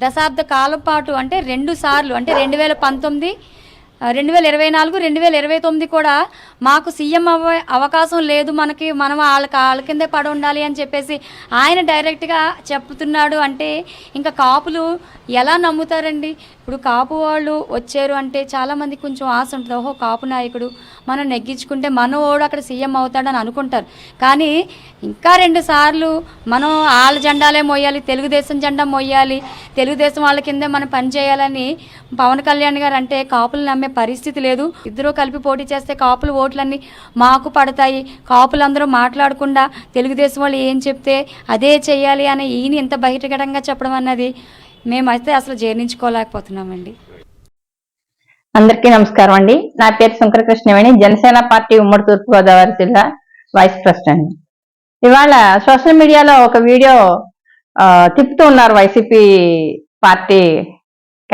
దశాబ్ద కాలం పాటు అంటే 2 సార్లు అంటే 2019, 2024, 2029 కూడా మాకు సీఎం అవకాశం లేదు, మనం వాళ్ళ కిందే పడి ఉండాలి అని చెప్పేసి ఆయన డైరెక్ట్గా చెప్తున్నాడు. అంటే ఇంకా కాపులు ఎలా నమ్ముతారండి? ఇప్పుడు కాపు వాళ్ళు వచ్చారు అంటే చాలామంది కొంచెం ఆశ ఉంటుంది, ఓహో కాపు నాయకుడు మనం నెగ్గించుకుంటే మనోడు అక్కడ సీఎం అవుతాడని అనుకుంటారు. కానీ ఇంకా 2 సార్లు మనం వాళ్ళ జెండాలే మోయాలి, తెలుగుదేశం జెండా మోయాలి, తెలుగుదేశం వాళ్ళ కిందే మనం పనిచేయాలని పవన్ కళ్యాణ్ గారు అంటే కాపులు నమ్మే పరిస్థితి లేదు. ఇద్దరూ కలిపి పోటీ చేస్తే కాపులు ఓట్లన్నీ మాకు పడతాయి, కాపులందరూ మాట్లాడకుండా తెలుగుదేశం వాళ్ళు ఏం చెప్తే అదే చెయ్యాలి అని ఈయన ఇంత బహిరంగంగా చెప్పడం అన్నది మేమైతే అసలు జీర్ణించుకోలేకపోతున్నామండి. అందరికీ నమస్కారం అండి. నా పేరు శంకరకృష్ణవేణి, జనసేన పార్టీ ఉమ్మడి తూర్పుగోదావరి జిల్లా వైస్ ప్రెసిడెంట్. ఇవాళ సోషల్ మీడియాలో ఒక వీడియో తిప్పుతూ ఉన్నారు వైసీపీ పార్టీ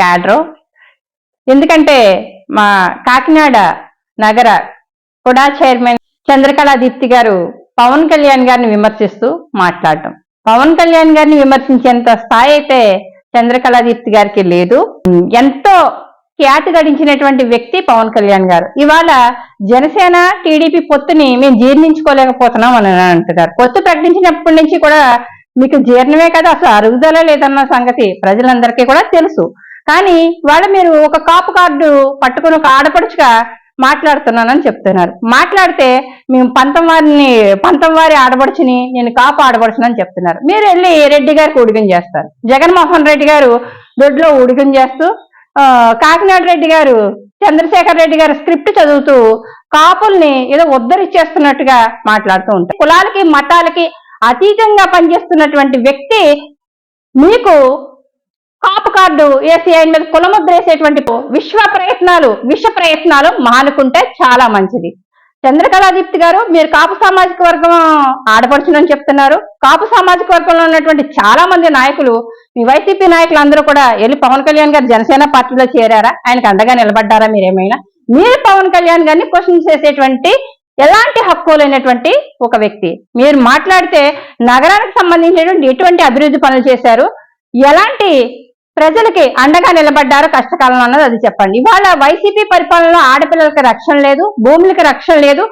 క్యాడరు. ఎందుకంటే మా కాకినాడ నగర కుడా చైర్మన్ చంద్రకళా దీప్తి గారు పవన్ కళ్యాణ్ గారిని విమర్శిస్తూ మాట్లాడటం, పవన్ కళ్యాణ్ గారిని విమర్శించేంత స్థాయి అయితే చంద్రకళా దీప్తి గారికి లేదు. ఎంతో ఖ్యాతి గడించినటువంటి వ్యక్తి పవన్ కళ్యాణ్ గారు ఇవాళ జనసేన టీడీపీ పొత్తుని మేము జీర్ణించుకోలేకపోతున్నాం అని అంటున్నారు. పొత్తు ప్రకటించినప్పటి నుంచి కూడా మీకు జీర్ణమే కదా, అసలు అరుగుదల లేదన్న సంగతి ప్రజలందరికీ కూడా తెలుసు. కానీ వాళ్ళ మీరు ఒక కాపు కార్డు పట్టుకుని ఒక ఆడపడుచుగా మాట్లాడుతున్నానని చెప్తున్నారు. మాట్లాడితే మేము పంతం వారి ఆడపడుచుని, నేను కాపు ఆడపడుచునని చెప్తున్నారు. మీరు వెళ్ళి రెడ్డి గారికి ఉడిగం చేస్తారు. జగన్మోహన్ రెడ్డి గారు దొడ్లో ఉడిగం చేస్తూ, కాకినాడ రెడ్డి గారు, చంద్రశేఖర్ రెడ్డి గారు స్క్రిప్ట్ చదువుతూ కాపుల్ని ఏదో ఉద్ధరిచ్చేస్తున్నట్టుగా మాట్లాడుతూ ఉంటారు. కులాలకి మతాలకి అతీతంగా పనిచేస్తున్నటువంటి వ్యక్తి మీకు కాపు కార్డు వేసి ఆయన మీద కులముద్ర వేసేటువంటి విష ప్రయత్నాలు మానుకుంటే చాలా మంచిది. చంద్రకళా దీప్తి గారు, మీరు కాపు సామాజిక వర్గం ఆడపడుచునని చెప్తున్నారు. కాపు సామాజిక వర్గంలో ఉన్నటువంటి చాలా మంది నాయకులు, మీ వైసీపీ నాయకులు అందరూ కూడా వెళ్ళి పవన్ కళ్యాణ్ గారు జనసేన పార్టీలో చేరారా? ఆయనకు అండగా నిలబడ్డారా? మీరేమైనా మీరు పవన్ కళ్యాణ్ గారిని క్వశ్చన్ చేసేటువంటి ఎలాంటి హక్కు లేనటువంటి ఒక వ్యక్తి. మీరు మాట్లాడితే నగరానికి సంబంధించినటువంటి ఎటువంటి అభివృద్ధి పనులు చేశారు, ఎలాంటి ప్రజలకి అండగా నిలబడ్డారు కష్టకాలంలో అన్నది అది చెప్పండి. ఇవాళ వైసీపీ పరిపాలనలో ఆడపిల్లలకి రక్షణ లేదు, భూములకి రక్షణ లేదు.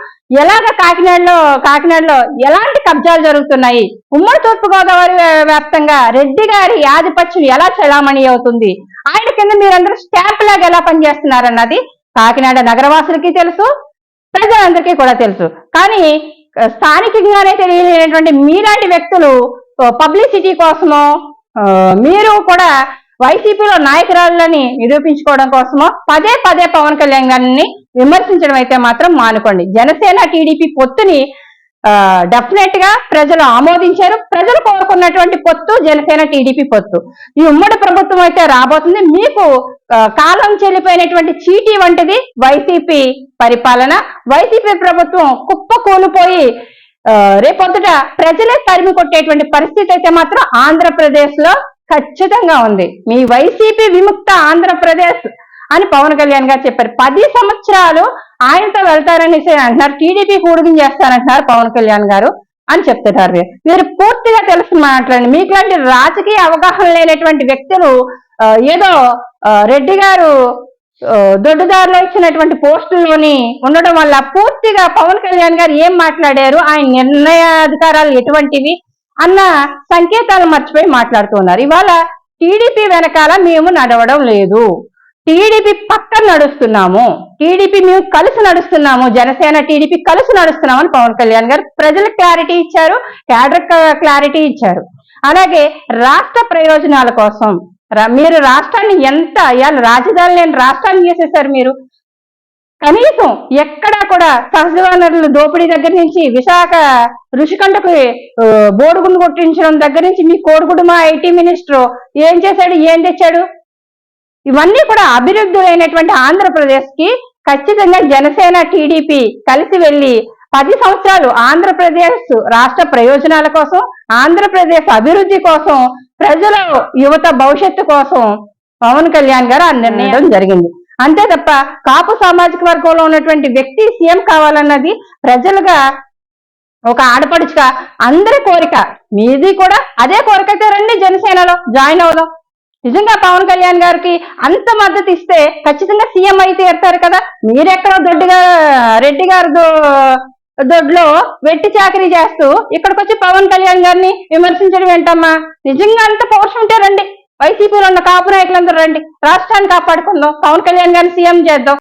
ఎలాగ కాకినాడలో ఎలాంటి కబ్జాలు జరుగుతున్నాయి, ఉమ్మడి తూర్పుగోదావరి వ్యాప్తంగా రెడ్డి గారి ఆధిపత్యం ఎలా చలామణి అవుతుంది, ఆయన కింద మీరందరూ స్టాంప్ లాగా ఎలా పనిచేస్తున్నారన్నది కాకినాడ నగరవాసులకి తెలుసు, ప్రజలందరికీ కూడా తెలుసు. కానీ స్థానికంగానే తెలియలేనటువంటి మీలాంటి వ్యక్తులు పబ్లిసిటీ కోసమో, మీరు కూడా వైసీపీలో నాయకురాలని నిరూపించుకోవడం కోసమో పదే పవన్ కళ్యాణ్ గారిని విమర్శించడం అయితే మాత్రం మానుకోండి. జనసేన టీడీపీ పొత్తుని డెఫినెట్ గా ప్రజలు ఆమోదించారు. ప్రజలు కోరుకున్నటువంటి పొత్తు జనసేన టీడీపీ పొత్తు. ఈ ఉమ్మడి ప్రభుత్వం అయితే రాబోతుంది. మీకు కాలం చెల్లిపోయినటువంటి చీటీ వంటిది వైసీపీ పరిపాలన. వైసీపీ ప్రభుత్వం కుప్ప కూలిపోయి రేపొద్దుట ప్రజలే తరిమి కొట్టేటువంటి పరిస్థితి అయితే మాత్రం ఆంధ్రప్రదేశ్ లో ఖచ్చితంగా ఉంది. మీ వైసీపీ విముక్త ఆంధ్రప్రదేశ్ అని పవన్ కళ్యాణ్ గారు చెప్పారు. 10 సంవత్సరాలు ఆయనతో వెళ్తారని అంటున్నారు. టీడీపీ కూడికం చేస్తారంటున్నారు పవన్ కళ్యాణ్ గారు అని చెప్తున్నారు. మీరు పూర్తిగా తెలుసు మాట్లాడండి. మీకులాంటి రాజకీయ అవగాహన లేనటువంటి వ్యక్తులు ఏదో రెడ్డి గారు దొడ్డుదారులో ఇచ్చినటువంటి పోస్టుల్లోని ఉండడం వల్ల పూర్తిగా పవన్ కళ్యాణ్ గారు ఏం మాట్లాడారు, ఆయన నిర్ణయాధికారాలు ఎటువంటివి అన్న సంకేతాలు మర్చిపోయి మాట్లాడుతూ ఉన్నారు. ఇవాళ టీడీపీ వెనకాల మేము నడవడం లేదు, టీడీపీ పక్కన నడుస్తున్నాము, టీడీపీ మేము కలిసి నడుస్తున్నాము, జనసేన టీడీపీ కలిసి నడుస్తున్నామని పవన్ కళ్యాణ్ గారు ప్రజలకు క్లారిటీ ఇచ్చారు, క్యాడర్ క్లారిటీ ఇచ్చారు. అలాగే రాష్ట్ర ప్రయోజనాల కోసం మీరు రాష్ట్రాన్ని రాజధాని లేని రాష్ట్రాన్ని చేసేసారు. మీరు కనీసం ఎక్కడా కూడా సహజ వనరులు దోపిడీ దగ్గర నుంచి విశాఖ ఋషికొండకు బోడుగుండు కొట్టించడం దగ్గర నుంచి మీ కోడిగుడుమ ఐటీ మినిస్టర్ ఏం చేశాడు, ఏం తెచ్చాడు? ఇవన్నీ కూడా అభివృద్ధి అయినటువంటి ఆంధ్రప్రదేశ్ కి ఖచ్చితంగా జనసేన టీడీపీ కలిసి వెళ్ళి 10 సంవత్సరాలు ఆంధ్రప్రదేశ్ రాష్ట్ర ప్రయోజనాల కోసం, ఆంధ్రప్రదేశ్ అభివృద్ధి కోసం, ప్రజల యువత భవిష్యత్తు కోసం పవన్ కళ్యాణ్ గారు ఆ నిర్ణయం జరిగింది. అంతే తప్ప కాపు సామాజిక వర్గంలో ఉన్నటువంటి వ్యక్తి సీఎం కావాలన్నది ప్రజలుగా ఒక ఆడపడుచుగా అందరి కోరిక. మీది కూడా అదే కోరికైతే రండి, జనసేనలో జాయిన్ అవుదాం. నిజంగా పవన్ కళ్యాణ్ గారికి అంత మద్దతు ఇస్తే ఖచ్చితంగా సీఎం అయితే తీరుతారు కదా. మీరెక్కడో దొడ్డిగా రెడ్డి గారి దొడ్లో వెట్టి చాకరీ చేస్తూ ఇక్కడికి వచ్చి పవన్ కళ్యాణ్ గారిని విమర్శించడం ఏంటమ్మా? నిజంగా అంత పౌరుషం ఉంటే రండి, వైసీపీలో ఉన్న కాపు నాయకులందరూ రండి, రాష్ట్రాన్ని కాపాడుకుందాం, పవన్ కళ్యాణ్ గారిని సీఎం చేద్దాం.